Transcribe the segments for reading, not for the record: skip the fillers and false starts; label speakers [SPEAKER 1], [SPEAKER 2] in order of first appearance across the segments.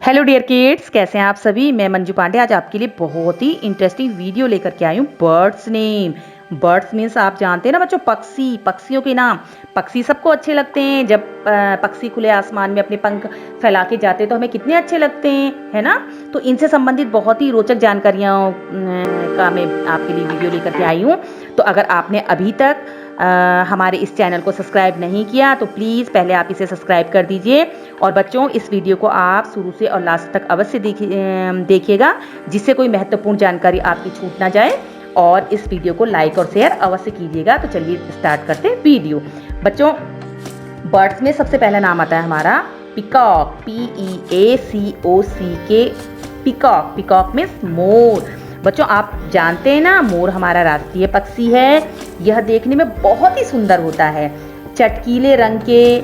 [SPEAKER 1] Hello dear kids, कैसे हैं आप सभी। मैं मंजू पांडे आज आपके लिए बहुत ही इंटरेस्टिंग वीडियो लेकर के आई हूँ। Birds name. बर्ड्स मीन्स आप जानते हैं ना बच्चों, पक्षी, पक्षियों के नाम। पक्षी सबको अच्छे लगते हैं। जब पक्षी खुले आसमान में अपने पंख फैला के जाते हैं तो हमें कितने अच्छे लगते हैं, है ना। तो इनसे संबंधित बहुत ही रोचक जानकारियों का मैं आपके लिए वीडियो लेकर के आई हूँ। तो अगर आपने अभी तक हमारे इस चैनल को सब्सक्राइब नहीं किया तो प्लीज़ पहले आप इसे सब्सक्राइब कर दीजिए। और बच्चों, इस वीडियो को आप शुरू से और लास्ट तक अवश्य देखिएगा, जिससे कोई महत्वपूर्ण जानकारी आपकी छूट ना जाए। और इस वीडियो को लाइक और शेयर अवश्य कीजिएगा। तो चलिए स्टार्ट करते हैं वीडियो। बच्चों, बर्ड्स में सबसे पहला नाम आता है हमारा peacock, PEACOCK, peacock. Peacock means more. बच्चों, आप जानते हैं ना, मोर हमारा राष्ट्रीय पक्षी है। यह देखने में बहुत ही सुंदर होता है। चटकीले रंग के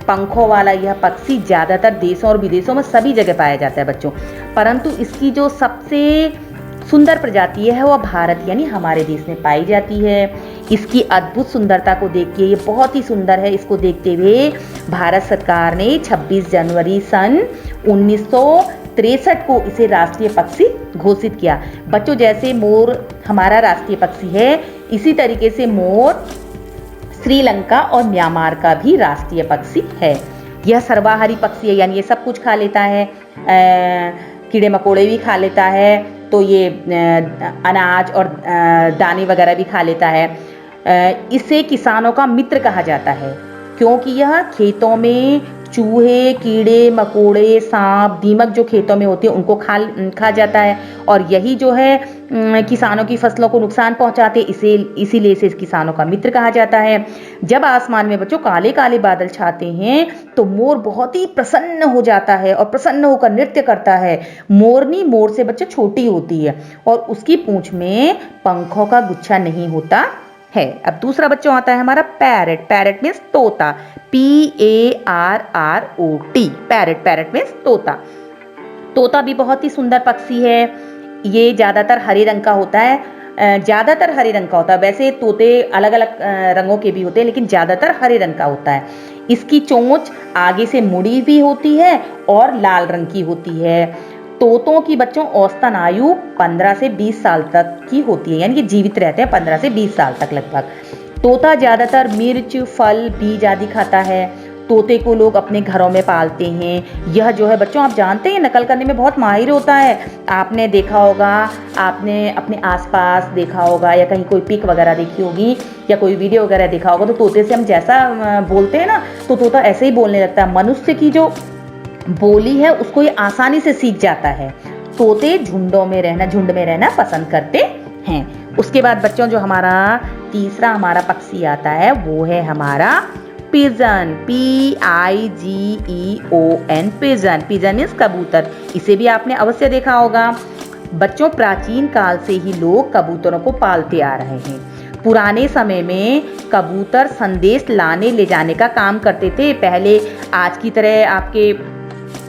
[SPEAKER 1] पंखों वाला यह पक्षी ज़्यादातर देशों और विदेशों में सभी जगह पाया जाता है बच्चों। परंतु इसकी जो सबसे सुंदर प्रजाति है वह भारत यानी हमारे देश में पाई जाती है। इसकी अद्भुत सुंदरता को देख के, ये बहुत ही सुंदर है, इसको देखते हुए भारत सरकार ने 26 जनवरी सन 1963 को इसे राष्ट्रीय पक्षी घोषित किया। बच्चों, जैसे मोर हमारा राष्ट्रीय पक्षी है, इसी तरीके से मोर श्रीलंका और म्यांमार का भी राष्ट्रीय पक्षी है। यह सर्वाहारी पक्षी है, यानी ये सब कुछ खा लेता है। कीड़े मकोड़े भी खा लेता है, तो ये अनाज और दाने वगैरह भी खा लेता है। इसे किसानों का मित्र कहा जाता है, क्योंकि यह खेतों में चूहे, कीड़े मकोड़े, सांप, दीमक जो खेतों में होते हैं उनको खा जाता है। और यही जो है किसानों की फसलों को नुकसान पहुंचाते, इसीलिए इसे किसानों का मित्र कहा जाता है। जब आसमान में बच्चों काले काले बादल छाते हैं तो मोर बहुत ही प्रसन्न हो जाता है और प्रसन्न होकर नृत्य करता है। मोरनी मोर से बच्चों छोटी होती है और उसकी पूंछ में पंखों का गुच्छा नहीं होता है। अब दूसरा बच्चों आता है हमारा पैरट। पैरट मीन्स तोता, PARROT, पैरट। पैरट मीन्स तोता। तोता भी बहुत ही सुंदर पक्षी है। ये ज़्यादातर हरे रंग का होता है। ज़्यादातर हरे रंग का होता है। वैसे तोते अलग अलग रंगों के भी होते हैं, लेकिन ज़्यादातर हरे रंग का होता है। इसकी चोंच आगे से मुड़ी भी होती है और लाल रंग की होती है। तोतों की बच्चों औसतन आयु 15 से 20 साल तक की होती है, यानी कि जीवित रहते हैं 15 से 20 साल तक लगभग। तोता ज़्यादातर मिर्च, फल, बीज आदि खाता है। तोते को लोग अपने घरों में पालते हैं। यह जो है बच्चों, आप जानते हैं, नकल करने में बहुत माहिर होता है। आपने देखा होगा, आपने अपने आसपास देखा होगा, या कहीं कोई पिक वगैरह देखी होगी या कोई वीडियो वगैरह देखा होगा, तो तोते से हम जैसा बोलते हैं ना, तो तोता ऐसे ही बोलने लगता है। मनुष्य की जो बोली है उसको ये आसानी से सीख जाता है। तोते झुंड में रहना पसंद करते हैं। उसके बाद बच्चों, जो हमारा तीसरा हमारा पक्षी आता है वो है हमारा pigeon, PIGEON, pigeon. Pigeon means कबूतर। इसे भी आपने अवश्य देखा होगा। बच्चों, प्राचीन काल से ही लोग कबूतरों को पालते आ रहे हैं। पुराने समय में कबूतर संदेश लाने ले जाने का काम करते थे। पहले आज की तरह आपके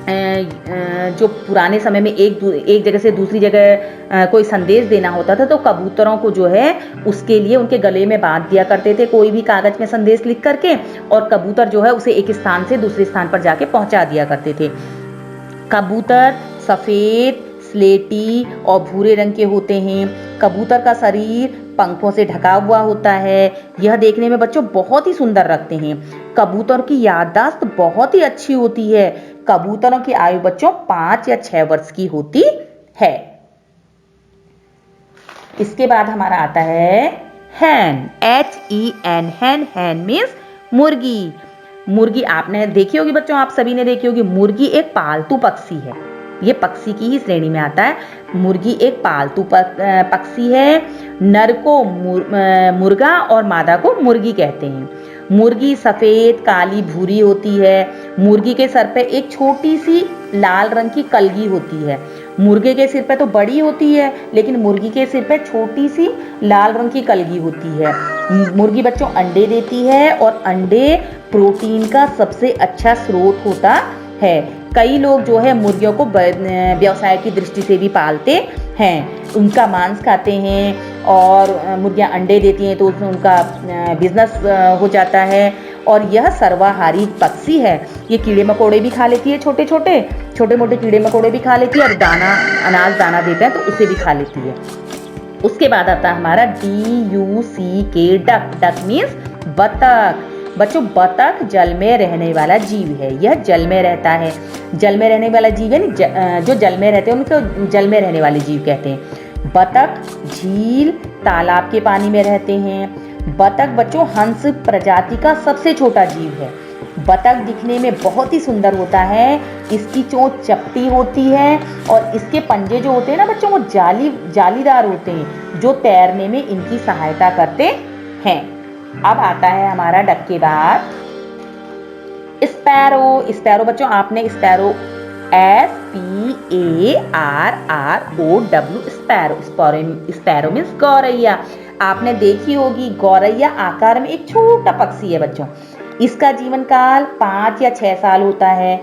[SPEAKER 1] जो पुराने समय में एक जगह से दूसरी जगह कोई संदेश देना होता था, तो कबूतरों को जो है उसके लिए उनके गले में बांध दिया करते थे कोई भी कागज में संदेश लिख करके, और कबूतर जो है उसे एक स्थान से दूसरे स्थान पर जाके पहुंचा दिया करते थे। कबूतर सफ़ेद, स्लेटी और भूरे रंग के होते हैं। कबूतर का शरीर पंखों से ढका हुआ होता है। यह देखने में बच्चों बहुत ही सुंदर लगते हैं। कबूतर की याददाश्त बहुत ही अच्छी होती है। कबूतरों की आयु बच्चों 5 या 6 वर्ष की होती है। इसके बाद हमारा आता है हैन, HEN, हैन। हैन मीन्स मुर्गी। मुर्गी आपने देखी होगी बच्चों, आप सभी ने देखी होगी। मुर्गी एक पालतू पक्षी है। ये पक्षी की ही श्रेणी में आता है। मुर्गी एक पालतू पक्षी है। नर को मुर्गा और मादा को मुर्गी कहते हैं। मुर्गी सफ़ेद, काली, भूरी होती है। मुर्गी के सर पे एक छोटी सी लाल रंग की कलगी होती है। मुर्गे के सिर पे तो बड़ी होती है, लेकिन मुर्गी के सिर पे छोटी सी लाल रंग की कलगी होती है। मुर्गी बच्चों अंडे देती है और अंडे प्रोटीन का सबसे अच्छा स्रोत होता है। कई लोग जो है मुर्गियों को व्यवसाय की दृष्टि से भी पालते हैं। उनका मांस खाते हैं और मुर्गियां अंडे देती हैं, तो उसमें उनका बिजनेस हो जाता है। और यह सर्वाहारी पक्षी है। ये कीड़े मकोड़े भी खा लेती है, छोटे छोटे मोटे कीड़े मकोड़े भी खा लेती है, और दाना अनाज दाना देते हैं तो उसे भी खा लेती है। उसके बाद आता है हमारा DUCK, डक। डक मीन्स बतख। बच्चों, बतख जल में रहने वाला जीव है। यह जल में रहता है। जल में रहने वाला जीव है, जो जल में रहते हैं उनको जल में रहने वाले जीव कहते हैं। बतख झील तालाब के पानी में रहते हैं। बतख बच्चों हंस प्रजाति का सबसे छोटा जीव है। बतख दिखने में बहुत ही सुंदर होता है। इसकी चोंच चपटी होती है और इसके पंजे जो होते हैं ना बच्चों, वो जालीदार होते हैं, जो तैरने में इनकी सहायता करते हैं। अब आता है हमारा डक के बाद स्पैरो। स्पैरो बच्चों, आपने स्पैरो SPARRROW स्पैरो मीन्स गौरैया आपने देखी होगी। गौरैया आकार में एक छोटा पक्षी है बच्चों। इसका जीवन काल 5 या 6 साल होता है।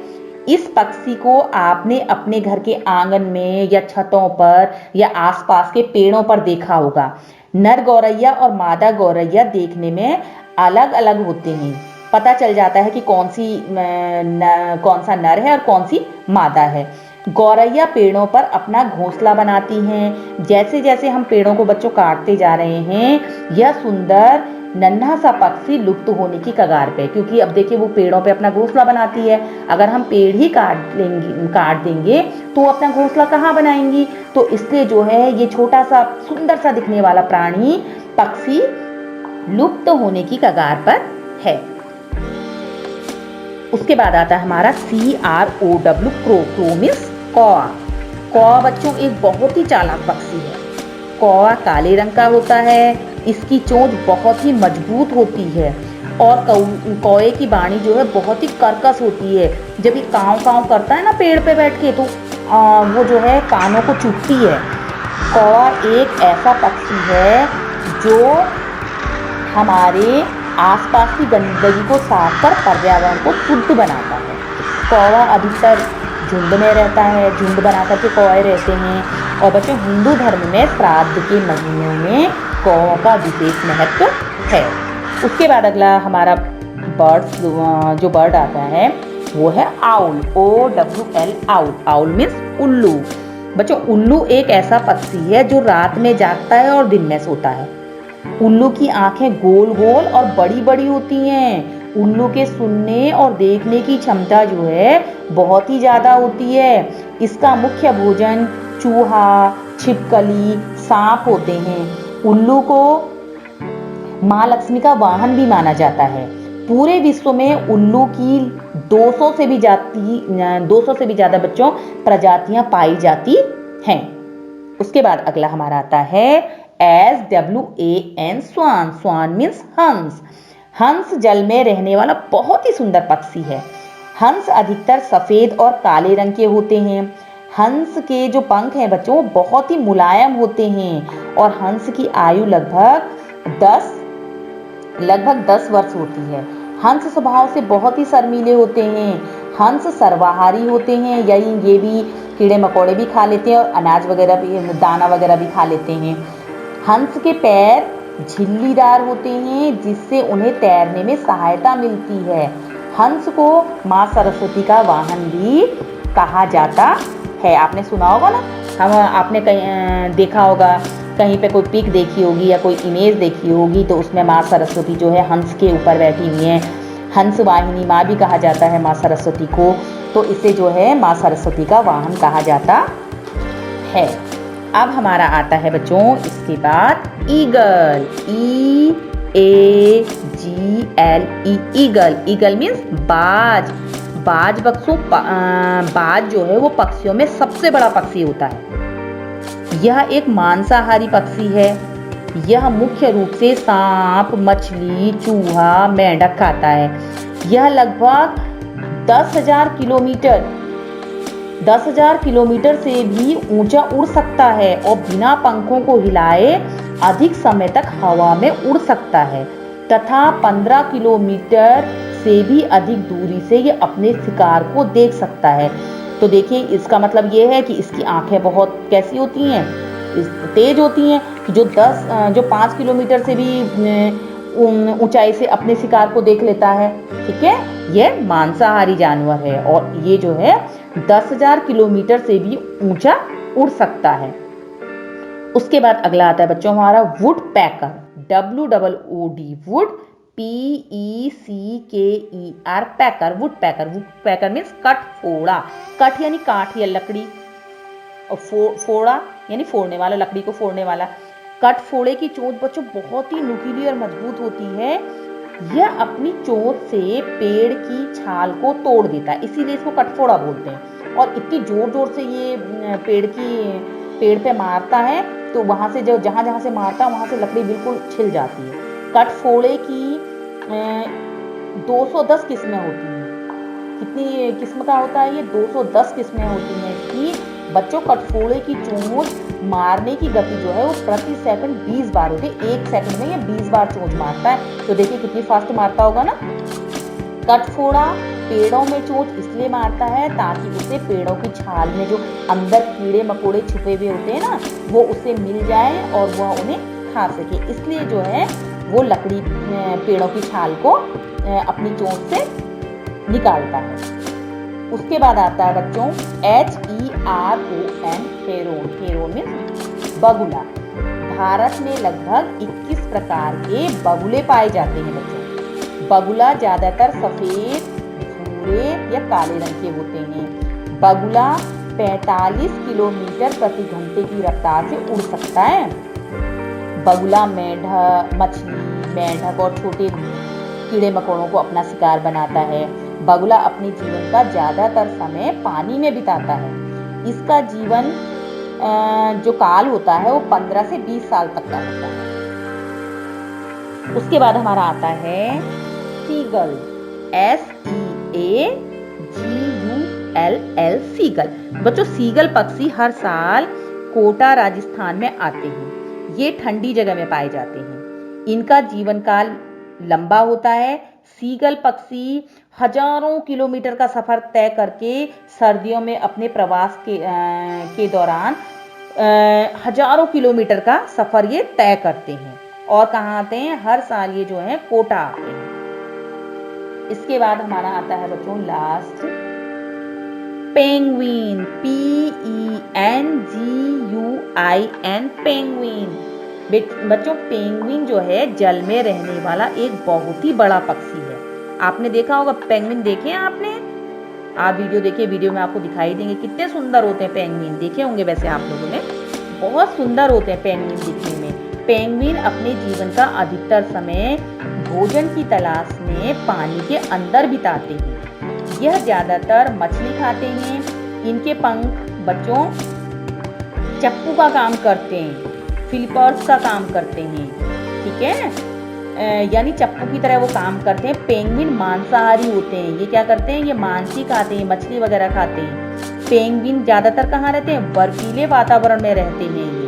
[SPEAKER 1] इस पक्षी को आपने अपने घर के आंगन में या छतों पर या आसपास के पेड़ों पर देखा होगा। नर गौरैया और मादा गौरैया देखने में अलग अलग होते हैं। पता चल जाता है कि कौन सा नर है और कौन सी मादा है। गौरैया पेड़ों पर अपना घोंसला बनाती हैं। जैसे जैसे हम पेड़ों को बच्चों काटते जा रहे हैं, यह सुंदर नन्हा सा पक्षी लुप्त होने की कगार पे, क्योंकि अब देखिए वो पेड़ों पे अपना घोंसला बनाती है। अगर हम पेड़ ही काट देंगे तो अपना घोंसला कहाँ बनाएंगी। तो इसलिए जो है ये छोटा सा सुंदर सा दिखने वाला प्राणी पक्षी लुप्त होने की कगार पर है। उसके बाद आता है हमारा CROW, क्रो मीन्स कौवा। कौवा बच्चों एक बहुत ही चालाक पक्षी है। कौवा काले रंग का होता है। इसकी चोंच बहुत ही मजबूत होती है और कौवे की वाणी जो है बहुत ही कर्कश होती है। जब ये काँव काँव करता है ना पेड़ पे बैठ के, तो वो जो है कानों को चुभती है। कौवा एक ऐसा पक्षी है जो हमारे आसपास की गंदगी को साफ कर पर्यावरण को शुद्ध बनाता है। कौवा अधिकतर झुंड में रहता है। झुंड बना करके कौवे रहते हैं। और बच्चों, हिंदू धर्म में श्राद्ध के महीनों में कौवों का विशेष महत्व है। उसके बाद अगला हमारा जो बर्ड आता है वो है owl, OWL, owl. Owl means उल्लू। बच्चों, उल्लू एक ऐसा पक्षी है जो रात में जागता है और दिन में सोता है। उल्लू की आंखें गोल गोल और बड़ी बड़ी होती हैं। उल्लू के सुनने और देखने की क्षमता जो है बहुत ही ज़्यादा होती है। इसका मुख्य भोजन चूहा, छिपकली, सांप होते हैं। उल्लू को माँ लक्ष्मी का वाहन भी माना जाता है। पूरे विश्व में उल्लू की 200 से भी ज़्यादा बच्चों प्रजातियां पाई जाती हैं। उसके बाद अगला हमारा आता है SWAN, स्वान। स्वान मीन्स हंस। हंस जल में रहने वाला बहुत ही सुंदर पक्षी है। हंस अधिकतर सफ़ेद और काले रंग के होते हैं। हंस के जो पंख हैं बच्चों वो बहुत ही मुलायम होते हैं और हंस की आयु लगभग 10 वर्ष होती है। हंस स्वभाव से बहुत ही शर्मीले होते हैं। हंस सर्वाहारी होते हैं, यानी ये भी कीड़े मकोड़े भी खा लेते हैं और अनाज वगैरह भी, दाना वगैरह भी खा लेते हैं। हंस के पैर झिल्लीदार होते हैं जिससे उन्हें तैरने में सहायता मिलती है। हंस को माँ सरस्वती का वाहन भी कहा जाता है। आपने सुना होगा ना, आपने कहीं देखा होगा, कहीं पे कोई पिक देखी होगी या कोई इमेज देखी होगी, तो उसमें माँ सरस्वती जो है हंस के ऊपर बैठी हुई हैं। हंस वाहिनी माँ भी कहा जाता है माँ सरस्वती को, तो इसे जो है माँ सरस्वती का वाहन कहा जाता है। अब हमारा आता है बच्चों इसके बाद eagle, EAGLE, eagle. Eagle means बाज। बाज बच्चों, बाज जो है वो पक्षियों में सबसे बड़ा पक्षी होता है। यह एक मांसाहारी पक्षी है। यह मुख्य रूप से सांप, मछली, चूहा, मेंढक खाता है। यह लगभग 10,000 किलोमीटर से भी ऊंचा उड़ सकता है और बिना पंखों को हिलाए अधिक समय तक हवा में उड़ सकता है तथा 15 किलोमीटर से भी अधिक दूरी से ये अपने शिकार को देख सकता है। तो देखिए, इसका मतलब ये है कि इसकी आंखें बहुत कैसी होती हैं, तेज होती हैं कि जो 5 किलोमीटर से भी ऊंचाई से अपने शिकार को देख लेता है। ठीक है, यह मांसाहारी जानवर है और ये जो है 10,000 किलोमीटर से भी ऊंचा उड़ सकता है। उसके बाद अगला आता है बच्चों हमारा woodpecker, WOOD, wood PECKER, pecker, woodpecker. Woodpecker means कटफोड़ा, कट यानी काठ या लकड़ी, और फोड़ा यानी फोड़ने वाला, लकड़ी को फोड़ने वाला। कटफोड़े की चोंच बच्चों बहुत ही नुकीली और मजबूत होती है। यह अपनी चोंच से पेड़ की छाल को तोड़ देता है, इसीलिए इसको कटफोड़ा बोलते हैं। और इतनी जोर जोर से ये पेड़ पे मारता है, तो वहां से जो जहां जहां से मारता है वहां से लकड़ी बिल्कुल छिल जाती है। कटफोड़े की 210 किस्में होती हैं। कितनी किस्म का होता है ये? 210 किस्में होती हैं इसकी। बच्चों कटफोड़े की चोंच मारने की गति जो है वो प्रति सेकंड 20 बार होती है। 1 सेकंड में ये 20 बार चोंच मारता है, तो देखिए कितनी फास्ट मारता होगा ना। कटफोड़ा पेड़ों में चोंच इसलिए मारता है ताकि उसे पेड़ों की छाल में जो अंदर कीड़े मकोड़े छुपे हुए होते हैं ना, वो उसे मिल जाए और वह उन्हें खा सके। इसलिए जो है वो लकड़ी पेड़ों की छाल को अपनी चोंच से निकालता है। उसके बाद आता है बच्चों HERON, हेरोन मीन्स बगुला। भारत में लगभग 21 प्रकार के बगुले पाए जाते हैं बच्चों। बगुला ज्यादातर सफेद, भूरे या काले रंग के होते हैं। बगुला 45 किलोमीटर प्रति घंटे की रफ्तार से उड़ सकता है। बगुला मेंढक, मछली, मेंढक और छोटे कीड़े मकोड़ों को अपना शिकार बनाता है। बगुला अपने जीवन का ज्यादातर समय पानी में बिताता है। इसका जीवन जो काल होता है वो 15 से 20 साल तक का होता है। उसके बाद हमारा आता है सीगल, SEAGULL, सीगल। बच्चों सीगल पक्षी हर साल कोटा राजस्थान में आते हैं। ये ठंडी जगह में पाए जाते हैं। इनका जीवन काल लंबा होता है। सीगल पक्षी हजारों किलोमीटर का सफर तय करके सर्दियों में अपने प्रवास के दौरान हजारों किलोमीटर का सफर ये तय करते हैं। और कहाँ आते हैं? हर साल ये जो है कोटा आते हैं। इसके बाद हमारा आता है बच्चों लास्ट पेंगुइन, PENGUIN, पेंगुइन। बच्चों पेंगुइन जो है जल में रहने वाला एक बहुत ही बड़ा पक्षी है। आपने देखा होगा पेंगुइन, देखे हैं आपने? आप वीडियो देखिए, वीडियो में आपको दिखाई देंगे कितने सुंदर होते हैं पेंगुइन। देखे होंगे वैसे आप लोगों ने, बहुत सुंदर होते हैं पेंगुइन दिखने में। पेंगुइन अपने जीवन का अधिकतर समय भोजन की तलाश में पानी के अंदर बिताते हैं। यह ज्यादातर मछली खाते हैं। इनके पंख बच्चों चप्पू का काम करते हैं, फिलिपर्स का काम करते हैं। ठीक है, यानी चप्पू की तरह वो काम करते हैं। पेंगुइन मांसाहारी होते हैं। ये क्या करते हैं? ये मांस ही खाते हैं, मछली वगैरह खाते हैं। पेंगुइन ज्यादातर कहाँ रहते हैं? बर्फीले वातावरण में रहते हैं। ये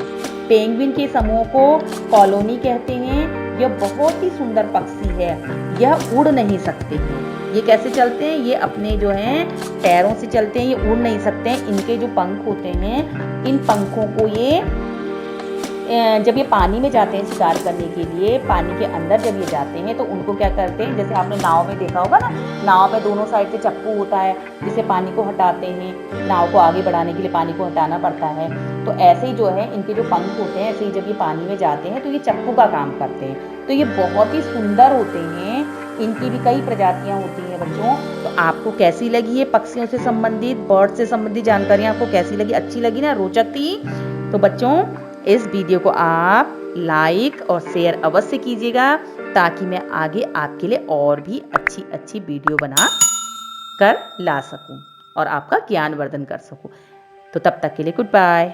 [SPEAKER 1] पेंगुइन के समूह को कॉलोनी कहते हैं। यह बहुत ही सुंदर पक्षी है। यह उड़ नहीं सकते हैं। ये कैसे चलते हैं? ये अपने जो हैं पैरों से चलते हैं। ये उड़ नहीं सकते हैं। इनके जो पंख होते हैं, इन पंखों को ये जब ये पानी में जाते हैं शिकार करने के लिए, पानी के अंदर जब ये जाते हैं तो उनको क्या करते हैं, जैसे आपने नाव में देखा होगा ना, नाव में दोनों साइड से चप्पू होता है जिसे पानी को हटाते हैं। नाव को आगे बढ़ाने के लिए पानी को हटाना पड़ता है। तो ऐसे ही जो है इनके जो पंख होते हैं, ऐसे ही जब ये पानी में जाते हैं तो ये चप्पू का काम करते हैं। तो ये बहुत ही सुंदर होते हैं। इनकी भी कई प्रजातियां होती हैं बच्चों। तो आपको कैसी लगी ये पक्षियों से संबंधित, बर्ड से संबंधित जानकारियां आपको कैसी लगी? अच्छी लगी ना, रोचक थी? तो बच्चों इस वीडियो को आप लाइक और शेयर अवश्य कीजिएगा ताकि मैं आगे आपके लिए और भी अच्छी अच्छी वीडियो बना कर ला सकूं और आपका ज्ञानवर्धन कर सकूं। तो तब तक के लिए गुड बाय।